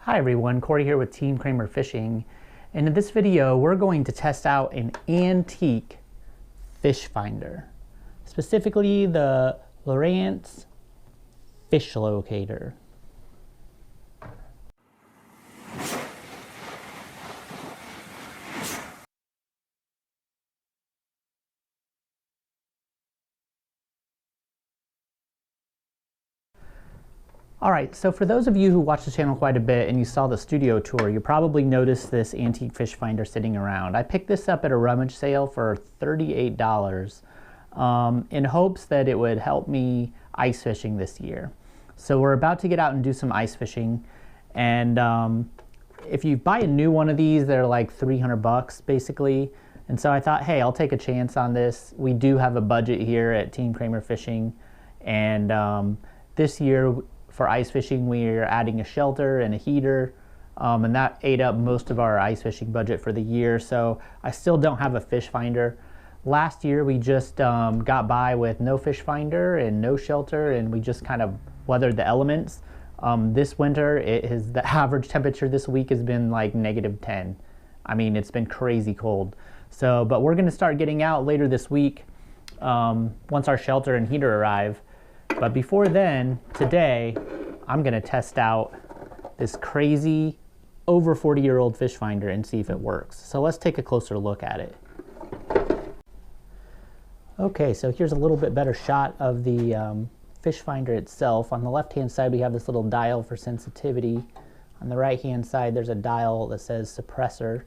Hi everyone, Corey here with Team Cramer Fishing, and in this video we're going to test out an antique fish finder, specifically the Lowrance Fish-lo-kator. Alright, so for those of you who watch the channel quite a bit and you saw the studio tour, you probably noticed this antique fish finder sitting around. I picked this up at a rummage sale for $38 in hopes that it would help me ice fishing this year. So we're about to get out and do some ice fishing, and if you buy a new one of these, they're like 300 bucks basically. And so I thought, hey, I'll take a chance on this. We do have a budget here at Team Cramer Fishing, and this year for ice fishing, we're adding a shelter and a heater, and that ate up most of our ice fishing budget for the year, so I still don't have a fish finder. Last year, we just got by with no fish finder and no shelter, and we just kind of weathered the elements. This winter, the average temperature this week has been like -10. I mean, it's been crazy cold. So, but we're gonna start getting out later this week once our shelter and heater arrive. But before then, today, I'm gonna test out this crazy over 40-year-old fish finder and see if it works. So let's take a closer look at it. Okay, so here's a little bit better shot of the fish finder itself. On the left-hand side, we have this little dial for sensitivity. On the right-hand side, there's a dial that says suppressor.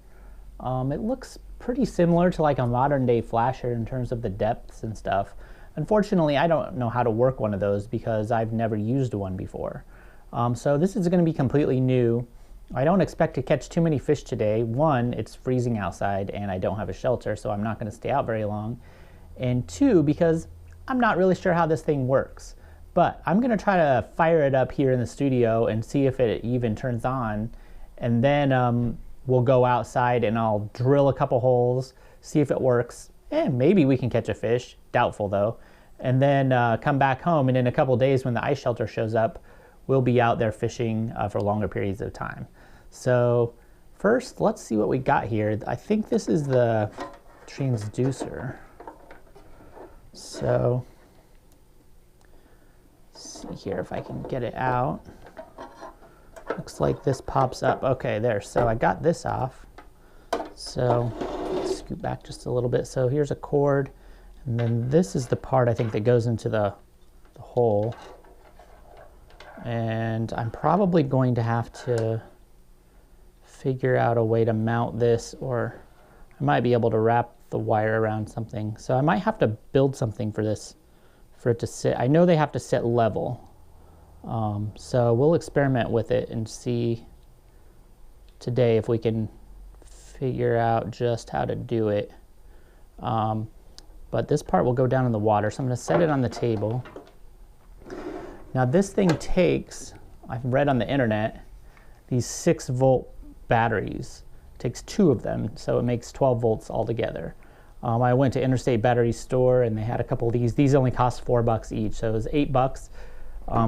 It looks pretty similar to like a modern-day flasher in terms of the depths and stuff. Unfortunately, I don't know how to work one of those because I've never used one before. So this is going to be completely new. I don't expect to catch too many fish today. One, it's freezing outside and I don't have a shelter, so I'm not going to stay out very long. And two, because I'm not really sure how this thing works. But I'm going to try to fire it up here in the studio and see if it even turns on. And then we'll go outside and I'll drill a couple holes, see if it works. And maybe we can catch a fish, doubtful though, and then come back home, and in a couple days when the ice shelter shows up, we'll be out there fishing for longer periods of time. So first, let's see what we got here. I think this is the transducer. So let's see here if I can get it out. Looks like this pops up. Okay, there, so I got this off. So scoot back just a little bit. So here's a cord, and then this is the part I think that goes into the hole, and I'm probably going to have to figure out a way to mount this, or I might be able to wrap the wire around something. So I might have to build something for this, for it to sit. I know they have to sit level, so we'll experiment with it and see today if we can figure out just how to do it. But this part will go down in the water, so I'm going to set it on the table. Now this thing takes, I've read on the internet, these 6-volt batteries. It takes 2 of them, so it makes 12 volts altogether. I went to Interstate Battery Store and they had a couple of these. These only cost $4 each, so it was $8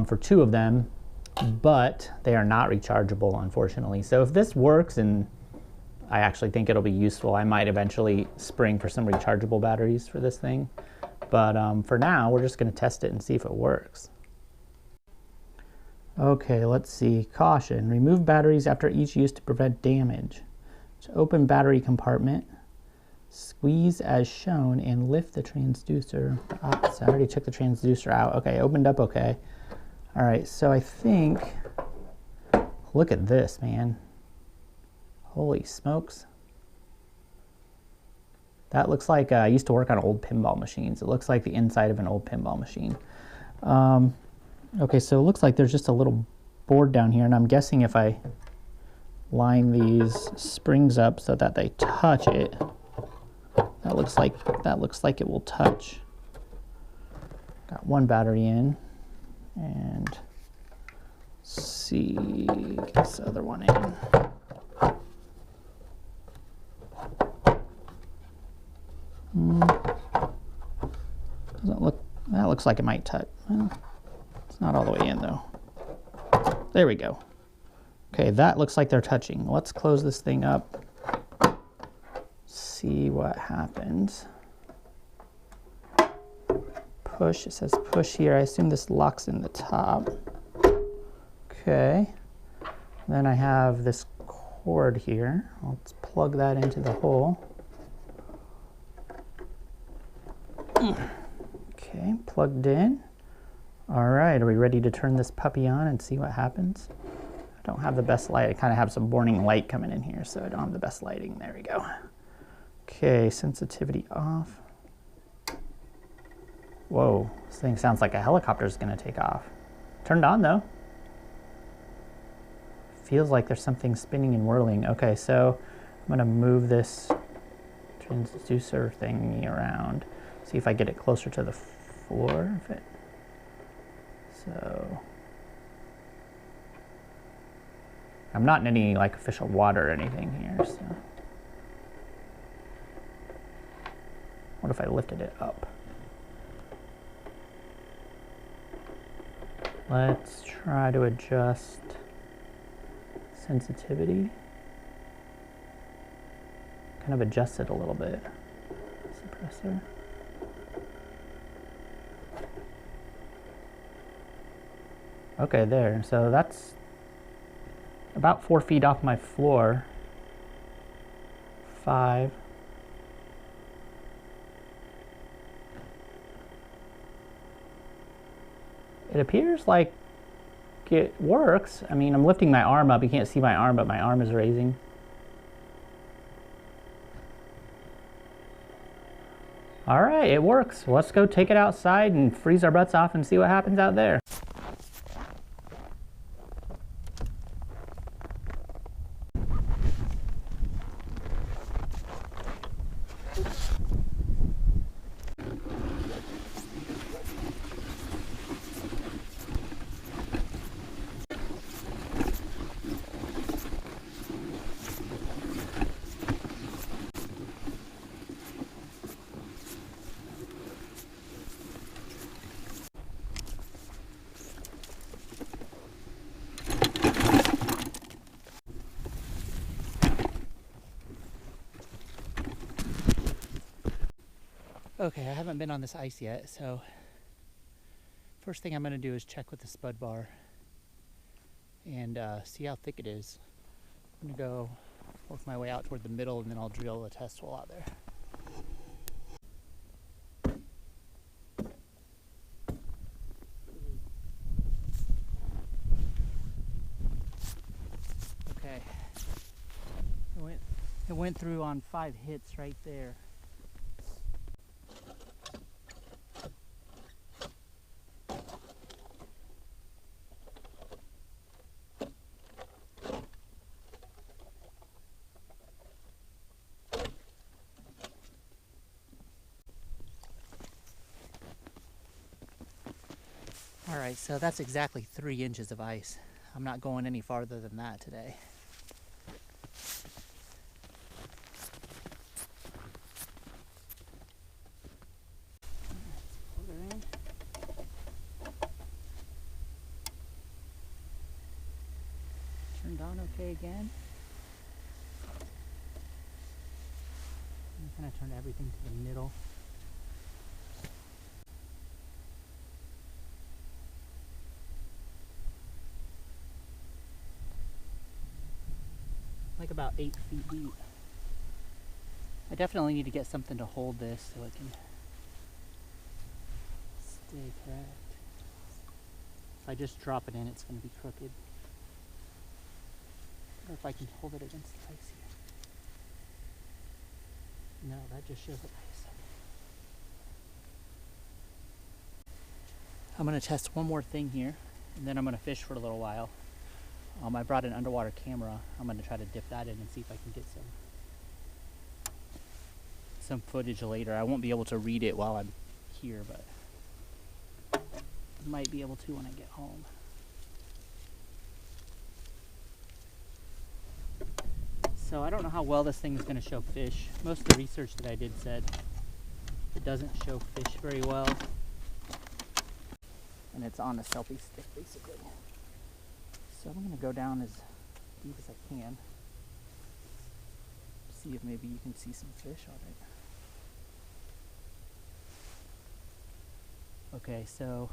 for 2 of them, but they are not rechargeable, unfortunately. So if this works, and I actually think it'll be useful, I might eventually spring for some rechargeable batteries for this thing. But for now, we're just going to test it and see if it works. Okay, let's see. Caution. Remove batteries after each use to prevent damage. So open battery compartment. Squeeze as shown and lift the transducer. So I already took the transducer out. Okay, opened up okay. All right, so I think, look at this, man. Holy smokes. That looks like, I used to work on old pinball machines. It looks like the inside of an old pinball machine. Okay, so it looks like there's just a little board down here, and I'm guessing if I line these springs up so that they touch it, that looks like it will touch. Got one battery in, and let's see, get this other one in. Doesn't look, that looks like it might touch. Well, it's not all the way in though. There we go. Okay, that looks like they're touching. Let's close this thing up. See what happens. Push, it says push here. I assume this locks in the top. Okay. Then I have this cord here. Let's plug that into the hole. Okay, plugged in. All right, are we ready to turn this puppy on and see what happens? I don't have the best light. I kind of have some warning light coming in here, so I don't have the best lighting. There we go. Okay, sensitivity off. Whoa, this thing sounds like a helicopter is going to take off. Turned on though. Feels like there's something spinning and whirling. Okay, so I'm going to move this transducer thingy around. See if I get it closer to the floor. So I'm not in any like official water or anything here. So what if I lifted it up? Let's try to adjust sensitivity. Kind of adjust it a little bit. Suppressor. Okay, there. So that's about 4 feet off my floor. 5. It appears like it works. I mean, I'm lifting my arm up. You can't see my arm, but my arm is raising. All right, it works. Let's go take it outside and freeze our butts off and see what happens out there. Okay, I haven't been on this ice yet, so first thing I'm going to do is check with the spud bar and see how thick it is. I'm going to go work my way out toward the middle and then I'll drill a test hole out there. Okay, it went through on 5 hits right there. Alright, so that's exactly 3 inches of ice. I'm not going any farther than that today. Turned on okay again. I'm going to turn everything to the middle. Like about 8 feet deep. I definitely need to get something to hold this so it can stay correct. If I just drop it in, it's going to be crooked. Or if I can hold it against the ice here. No, that just shows the ice. I'm going to test one more thing here, and then I'm going to fish for a little while. I brought an underwater camera. I'm going to try to dip that in and see if I can get some footage later. I won't be able to read it while I'm here, but I might be able to when I get home. So I don't know how well this thing is going to show fish. Most of the research that I did said it doesn't show fish very well. And it's on a selfie stick basically. So I'm going to go down as deep as I can. See if maybe you can see some fish on it. Okay, so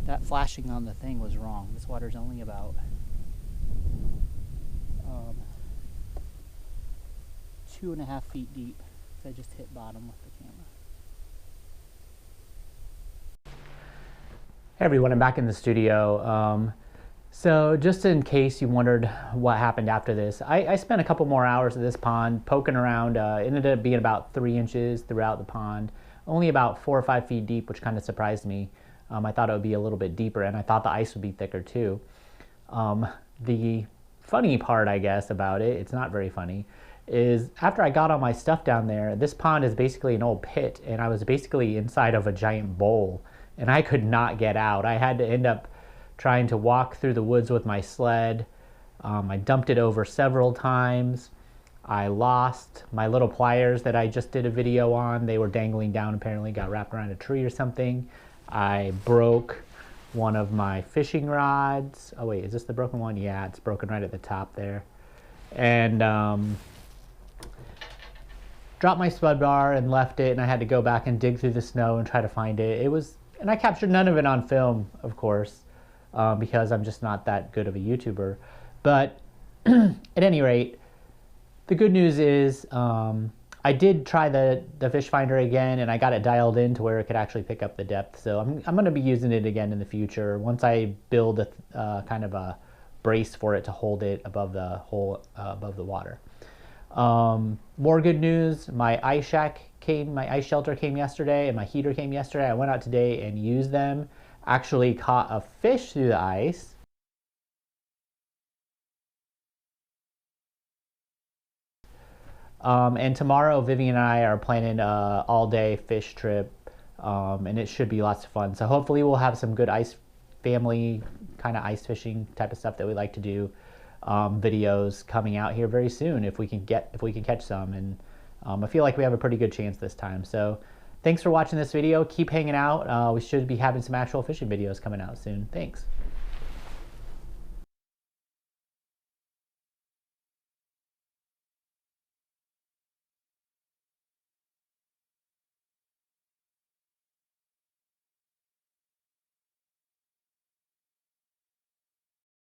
that flashing on the thing was wrong. This water's only about 2.5 feet deep. So I just hit bottom with the camera. Hey everyone, I'm back in the studio. So just in case you wondered what happened after this, I spent a couple more hours at this pond poking around. It ended up being about 3 inches throughout the pond, only about 4 or 5 feet deep, which kind of surprised me. I thought it would be a little bit deeper, and I thought the ice would be thicker too. The funny part, I guess, about it, it's not very funny, is after I got all my stuff down there, this pond is basically an old pit, and I was basically inside of a giant bowl, and I could not get out. I had to end up trying to walk through the woods with my sled. I dumped it over several times. I lost my little pliers that I just did a video on. They were dangling down, apparently got wrapped around a tree or something. I broke one of my fishing rods. Oh wait, is this the broken one? Yeah, it's broken right at the top there. And dropped my spud bar and left it, and I had to go back and dig through the snow and try to find it. And I captured none of it on film, of course, because I'm just not that good of a YouTuber. But at any rate, the good news is I did try the fish finder again, and I got it dialed in to where it could actually pick up the depth. So I'm going to be using it again in the future once I build a kind of a brace for it to hold it above the hole, above the water. More good news, my ice shelter came yesterday, and my heater came yesterday. I went out today and used them. Actually caught a fish through the ice. And tomorrow, Vivian and I are planning an all-day fish trip, and it should be lots of fun. So hopefully we'll have some good ice family kind of ice fishing type of stuff that we like to do. Videos coming out here very soon if we can catch some, and I feel like we have a pretty good chance this time. So thanks for watching this video. Keep hanging out. We should be having some actual fishing videos coming out soon. Thanks.